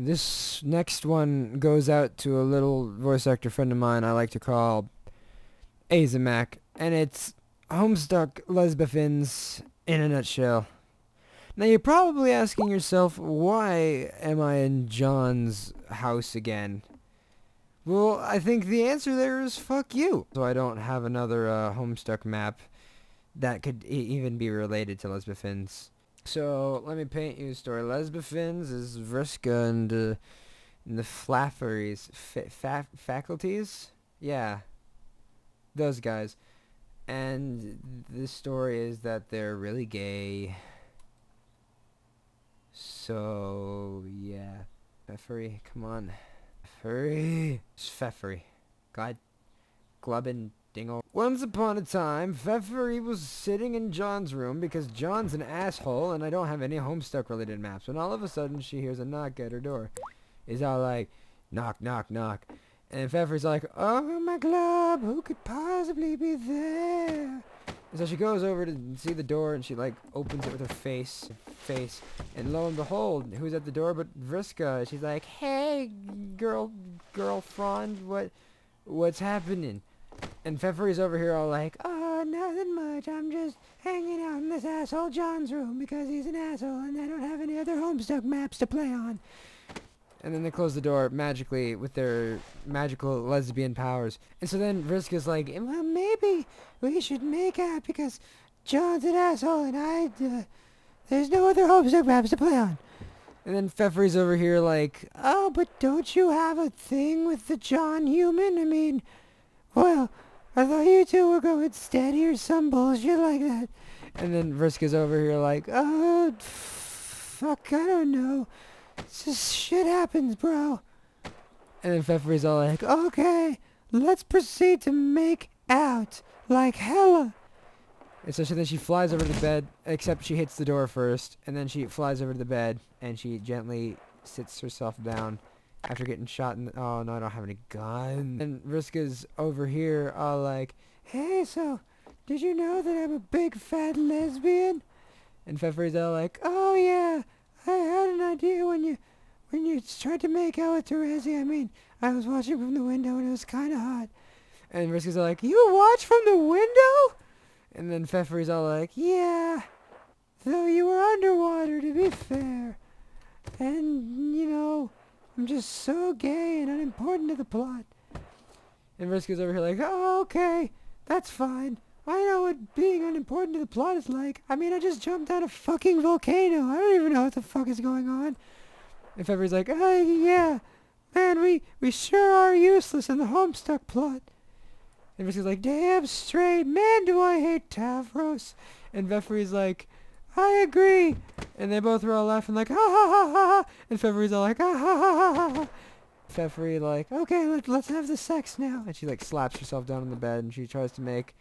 This next one goes out to a little voice actor friend of mine I like to call Azamak, and it's Homestuck Lesbians in a nutshell. Now you're probably asking yourself, why am I in John's house again? Well, I think the answer there is fuck you. So I don't have another Homestuck map that could even be related to Lesbians. So let me paint you a story. Lesbians is Vriska and the Feferi's faculties. Yeah, those guys. And the story is that they're really gay. So yeah, Feferi, come on, Feferi. It's Feferi. God, Glubbin Dingle. Once upon a time, Feferi was sitting in John's room because John's an asshole and I don't have any Homestuck related maps. When all of a sudden she hears a knock at her door. He's all like, knock, knock, knock. And Feferi's like, oh my glove, who could possibly be there? And so she goes over to see the door and she like opens it with her face. And lo and behold, who's at the door but Vriska? She's like, hey, girlfriend, what's happening? And Feferi's over here all like, oh, nothing much. I'm just hanging out in this asshole John's room because he's an asshole and I don't have any other Homestuck maps to play on. And then they close the door magically with their magical lesbian powers. And so then Vriska's like, well, maybe we should make out because John's an asshole and there's no other Homestuck maps to play on. And then Feferi's over here like, oh, but don't you have a thing with the John human? I mean, well, I thought you two were going steady or some bullshit like that. And then Vriska's over here like, oh, fuck, I don't know. It's just shit happens, bro. And then Feferi's all like, okay, let's proceed to make out like hella. And so then she flies over to the bed, except she hits the door first, and then she flies over to the bed, and she gently sits herself down after getting shot in the... Oh, no, I don't have any gun. And Vriska's over here all like, hey, so, did you know that I'm a big fat lesbian? And Feferi's all like, oh, yeah, I had an idea when you tried to make out with Terezi. I mean, I was watching from the window, and it was kind of hot. And Vriska's all like, you watch from the window? And then Feferi's all like, yeah, though you were underwater, to be fair. And, you know, I'm just so gay and unimportant to the plot. And Vriska's over here like, oh, okay, that's fine. I know what being unimportant to the plot is like. I mean, I just jumped down a fucking volcano. I don't even know what the fuck is going on. And Feferi's like, oh, yeah, man, we sure are useless in the Homestuck plot. And Vriska's like, damn straight, man, do I hate Tavros. And Feferi's like, I agree. And they both were all laughing like, ha ha ha ha. And Feferi's all like, ha ha ha ha ha. Feferi like, okay, let's have the sex now. And she like slaps herself down on the bed and she tries to make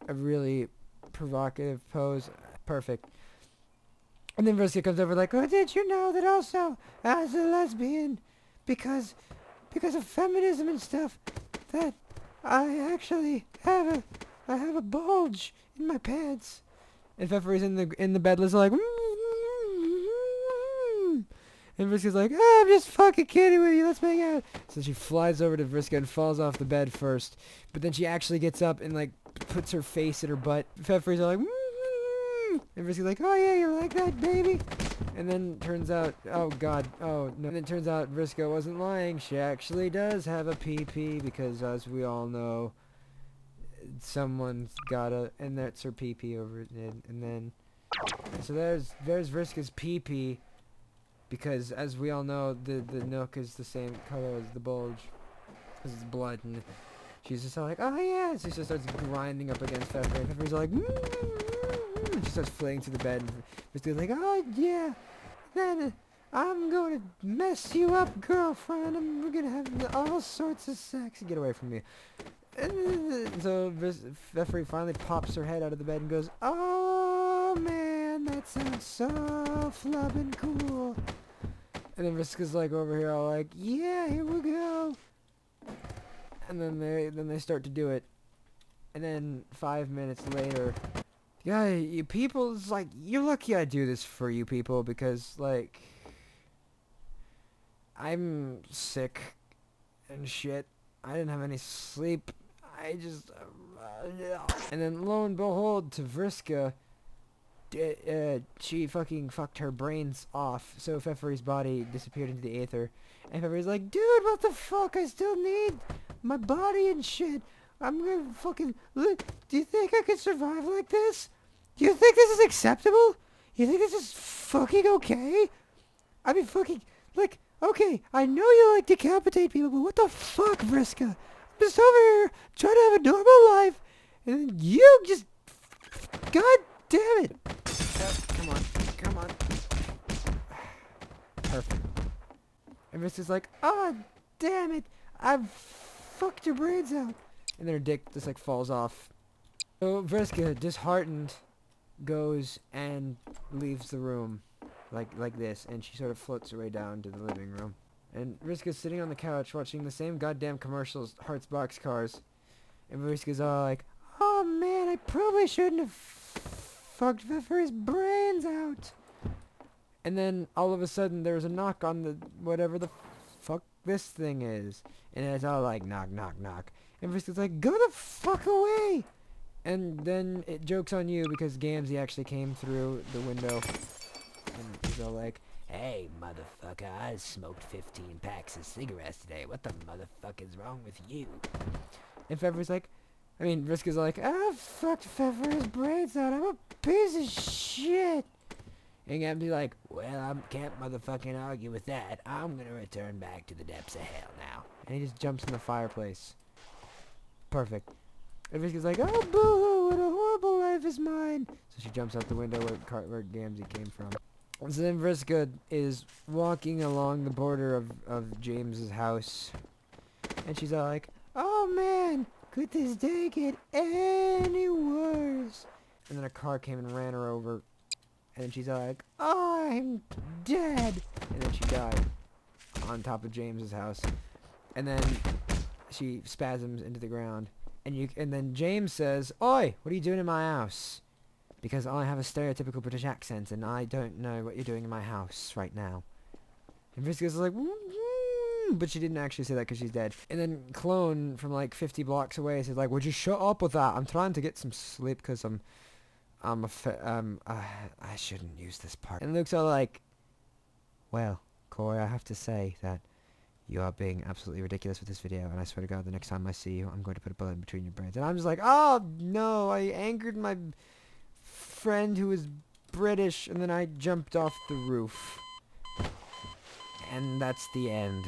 a really provocative pose. Perfect. And then Vriska comes over like, oh, did you know that also as a lesbian, because of feminism and stuff, that I actually have a bulge in my pants. And Feferi's in the bed like, and Vriska's like, oh, I'm just fucking kidding with you, let's make out. So she flies over to Vriska and falls off the bed first, but then she actually gets up and like puts her face in her butt. Feferi's all like, and Vriska's like, oh yeah, you like that, baby? And then turns out, oh god, oh no. And then turns out Vriska wasn't lying. She actually does have a PP because, as we all know, someone's gotta, and that's her PP over it. And then, so there's Vriska's PP because, as we all know, the nook is the same color as the bulge because it's blood. And she's just all like, oh yeah. So she just starts grinding up against Feferi. And Feferi's like, and she starts flaying through the bed. And Vriska's like, oh yeah, then I'm going to mess you up, girlfriend. And we're gonna have all sorts of sex. Get away from me. And so Feferi finally pops her head out of the bed and goes, oh man, that sounds so flubbin' cool. And then Vriska's like over here all like, yeah, here we go. And then they start to do it. And then 5 minutes later, yeah, you people, it's like, you're lucky I do this for you people because, like, I'm sick and shit. I didn't have any sleep. I just... and then lo and behold, to Vriska, she fucking fucked her brains off, so Feferi's body disappeared into the aether. And Feferi's like, dude, what the fuck? I still need my body and shit. I'm gonna fucking... Do you think I could survive like this? Do you think this is acceptable? You think this is fucking okay? I mean, fucking... Like, okay, I know you like to decapitate people, but what the fuck, Vriska? I'm just over here trying to have a normal life, and then you just... God damn it! Come on, come on. Perfect. And Vriska's like, oh, damn it! I've fucked your brains out. And then her dick just like falls off. So Vriska, disheartened, goes and leaves the room. Like this, and she sort of floats her way down to the living room. And Vriska's sitting on the couch watching the same goddamn commercials, Hearts Boxcars. And Vriska's all like, oh man, I probably shouldn't have fucked Feferi's brains out. And then all of a sudden there's a knock on the whatever the fuck this thing is. And it's all like, knock, knock, knock. And Vriska's like, go the fuck away. And then it jokes on you because Gamzee actually came through the window. And he's all like, hey, motherfucker, I smoked 15 packs of cigarettes today. What the motherfuck is wrong with you? And Feferi's like, Vriska's like, I fucked Feferi's brains out. I'm a piece of shit. And Gamzee's like, well, I can't motherfucking argue with that. I'm gonna return back to the depths of hell now. And he just jumps in the fireplace. Perfect. And Vriska's like, oh, boo-hoo, what a horrible life is mine. So she jumps out the window where Gamzee came from. So then Vriska is walking along the border of James's house. And she's all like, oh man, could this day get any worse? And then a car came and ran her over. And then she's all like, oh, I'm dead. And then she died on top of James's house. And then she spasms into the ground. And then James says, oi, what are you doing in my house? Because I have a stereotypical British accent, and I don't know what you're doing in my house right now. And Vriska's like, but she didn't actually say that because she's dead. And then Clone from like 50 blocks away says like, would you shut up with that? I'm trying to get some sleep because I shouldn't use this part. And Luke's all like, well, Corey, I have to say that you are being absolutely ridiculous with this video, and I swear to God, the next time I see you, I'm going to put a bullet in between your brains. And I'm just like, oh no, I angered my friend who was British, and then I jumped off the roof. And that's the end.